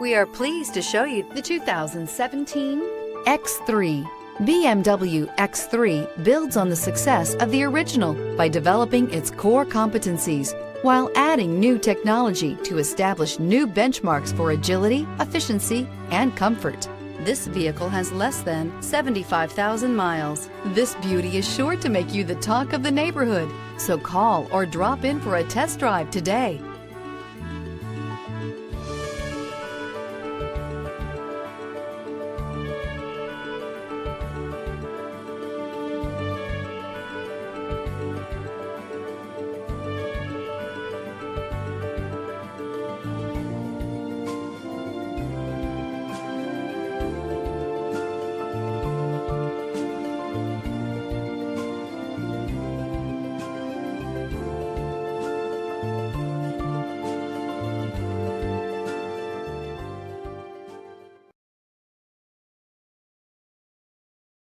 We are pleased to show you the 2017 X3. BMW X3 builds on the success of the original by developing its core competencies while adding new technology to establish new benchmarks for agility, efficiency, and comfort. This vehicle has less than 75,000 miles. This beauty is sure to make you the talk of the neighborhood. So call or drop in for a test drive today.